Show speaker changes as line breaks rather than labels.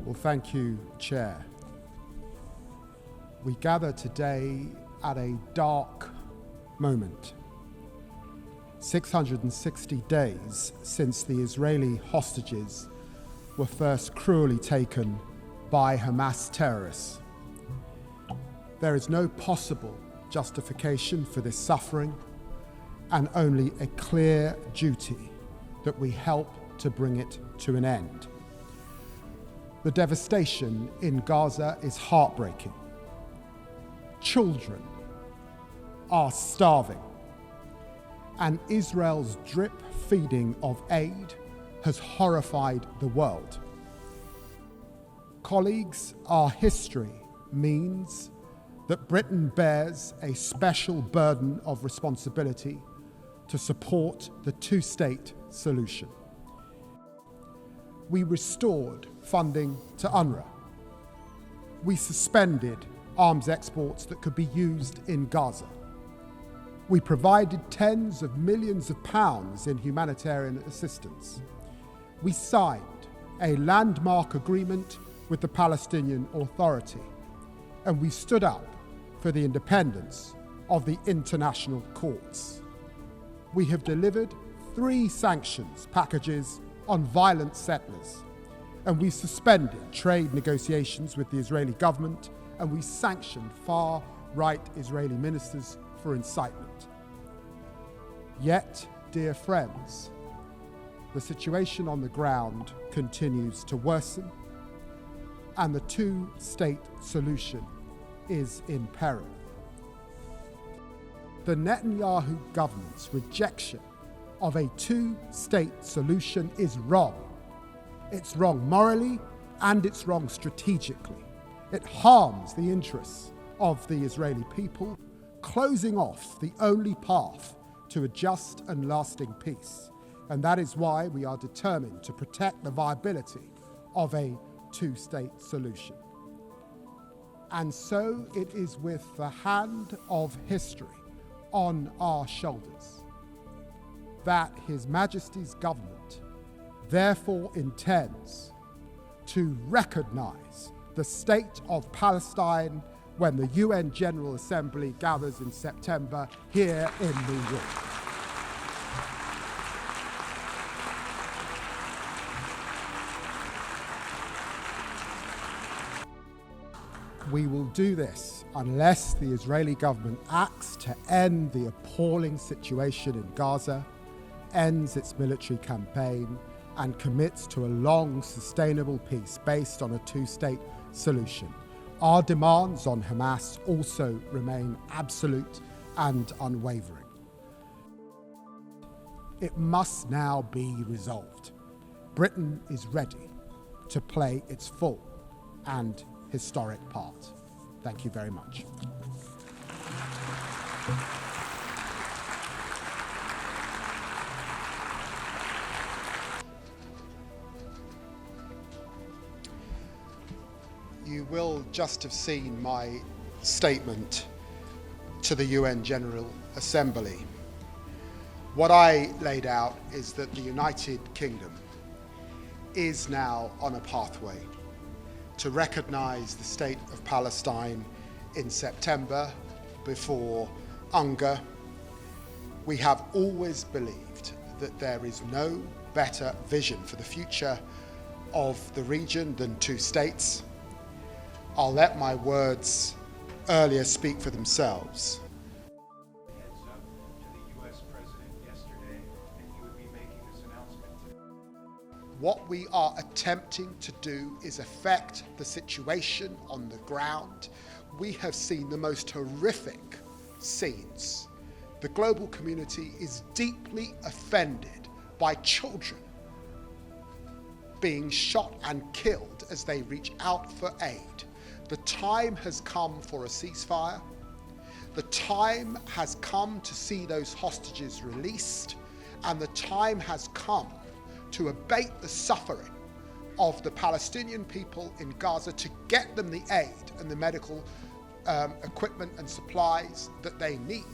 Well, thank you, Chair. We gather today at a dark moment. 660 days since the Israeli hostages were first cruelly taken by Hamas terrorists. There is no possible justification for this suffering and only a clear duty that we help to bring it to an end. The devastation in Gaza is heartbreaking. Children are starving, and Israel's drip feeding of aid has horrified the world. Colleagues, our history means that Britain bears a special burden of responsibility to support the two-state solution. We restored funding to UNRWA. We suspended arms exports that could be used in Gaza. We provided tens of millions of pounds in humanitarian assistance. We signed a landmark agreement with the Palestinian Authority, and we stood up for the independence of the international courts. We have delivered 3 sanctions packages on violent settlers, and we suspended trade negotiations with the Israeli government, and we sanctioned far-right Israeli ministers for incitement. Yet, dear friends, the situation on the ground continues to worsen, and the two-state solution is in peril. The Netanyahu government's rejection of a two-state solution is wrong. It's wrong morally and it's wrong strategically. It harms the interests of the Israeli people, closing off the only path to a just and lasting peace. And that is why we are determined to protect the viability of a two-state solution. And so it is with the hand of history on our shoulders that His Majesty's government therefore intends to recognize the state of Palestine when the UN General Assembly gathers in September here in New York. We will do this unless the Israeli government acts to end the appalling situation in Gaza, ends its military campaign, and commits to a long, sustainable peace based on a two-state solution. Our demands on Hamas also remain absolute and unwavering. It must now be resolved. Britain is ready to play its full and historic part. Thank you very much. You will just have seen my statement to the UN General Assembly. What I laid out is that the United Kingdom is now on a pathway to recognise the state of Palestine in September before UNGA. We have always believed that there is no better vision for the future of the region than two states. I'll let my words earlier speak for themselves.
Heads up to the U.S. President yesterday that he would be making this announcement today.
What we are attempting to do is affect the situation on the ground. We have seen the most horrific scenes. The global community is deeply offended by children being shot and killed as they reach out for aid. The time has come for a ceasefire. The time has come to see those hostages released, and the time has come to abate the suffering of the Palestinian people in Gaza, to get them the aid and the medical equipment and supplies that they need.